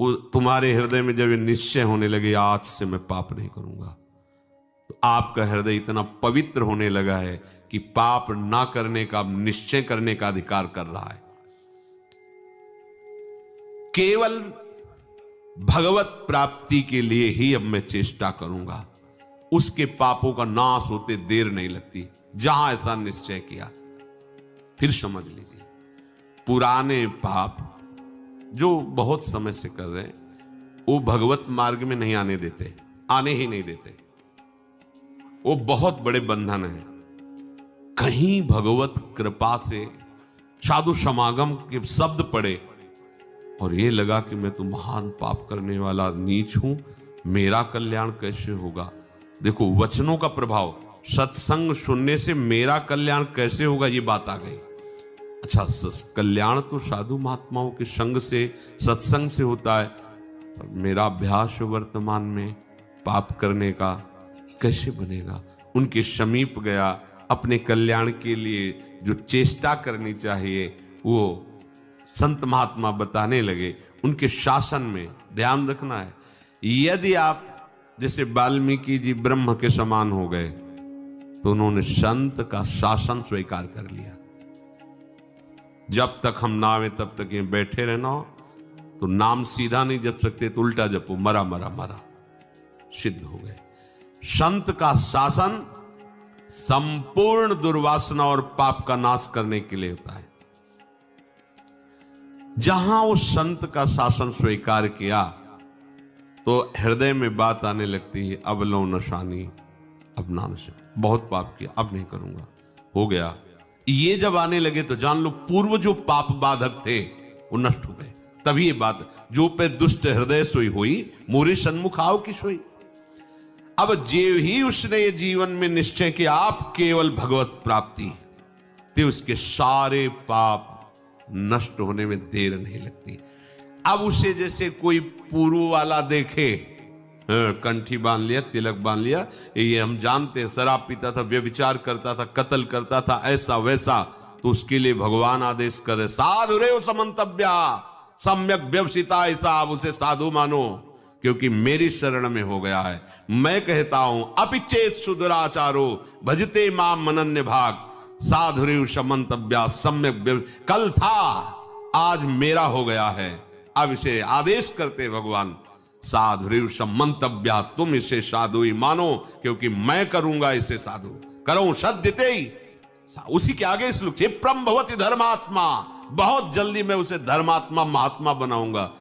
तुम्हारे हृदय में जब ये निश्चय होने लगे आज से मैं पाप नहीं करूंगा, तो आपका हृदय इतना पवित्र होने लगा है कि पाप ना करने का, निश्चय करने का अधिकार कर रहा है। केवल भगवत प्राप्ति के लिए ही अब मैं चेष्टा करूंगा, उसके पापों का नाश होते देर नहीं लगती। जहां ऐसा निश्चय किया, फिर समझ लीजिए पुराने पाप जो बहुत समय से कर रहे हैं वो भगवत मार्ग में नहीं आने देते, आने ही नहीं देते। वो बहुत बड़े बंधन है। कहीं भगवत कृपा से साधु समागम के शब्द पड़े और ये लगा कि मैं तो महान पाप करने वाला नीच हूं, मेरा कल्याण कैसे होगा। देखो वचनों का प्रभाव, सत्संग सुनने से मेरा कल्याण कैसे होगा, ये बात आ गई। अच्छा, कल्याण तो साधु महात्माओं के संग से, सत्संग से होता है, पर मेरा अभ्यास वर्तमान में पाप करने का कैसे बनेगा। उनके समीप गया, अपने कल्याण के लिए जो चेष्टा करनी चाहिए वो संत महात्मा बताने लगे। उनके शासन में ध्यान रखना है। यदि आप जैसे वाल्मीकि जी ब्रह्म के समान हो गए तो उन्होंने संत का शासन स्वीकार कर लिया। जब तक हम ना आवे तब तक ये बैठे रहना हो, तो नाम सीधा नहीं जप सकते तो उल्टा जपो, मरा मरा मरा, सिद्ध हो गए। संत का शासन संपूर्ण दुर्वासना और पाप का नाश करने के लिए होता है। जहां उस संत का शासन स्वीकार किया तो हृदय में बात आने लगती है, अब लो नशानी, अब ना नशा, बहुत पाप किया, अब नहीं करूंगा, हो गया। ये जब आने लगे तो जान लो पूर्व जो पाप बाधक थे वो नष्ट हो गए। तभी ये बात, जो पे दुष्ट हृदय सोई हुई, मोरे सन्मुख आओ की सोई। अब जे ही उसने ये जीवन में निश्चय किया आप केवल भगवत प्राप्ति, तो उसके सारे पाप नष्ट होने में देर नहीं लगती। अब उसे जैसे कोई पूर्व वाला देखे, कंठी बांध लिया, तिलक बांध लिया, ये हम जानते हैं, शराब पीता था, व्यभिचार करता था, कत्ल करता था, ऐसा वैसा, तो उसके लिए भगवान आदेश करे, साधु रे समंतव्या सम्यक व्यवसिता, ऐसा आप उसे साधु मानो क्योंकि मेरी शरण में हो गया है। मैं कहता हूं अपिचेत सुदुराचारो भजते माम मनन्य भाग, साधुरेव समंतव्या सम्यक, कल था आज मेरा हो गया है। अब इसे आदेश करते भगवान, साधुरेव समंतव्या, तुम इसे साधु ही मानो क्योंकि मैं करूंगा इसे साधु, करो सद्यते ही। उसी के आगे श्लोक, क्षिप्रम भवति धर्मात्मा, बहुत जल्दी मैं उसे धर्मात्मा महात्मा बनाऊंगा।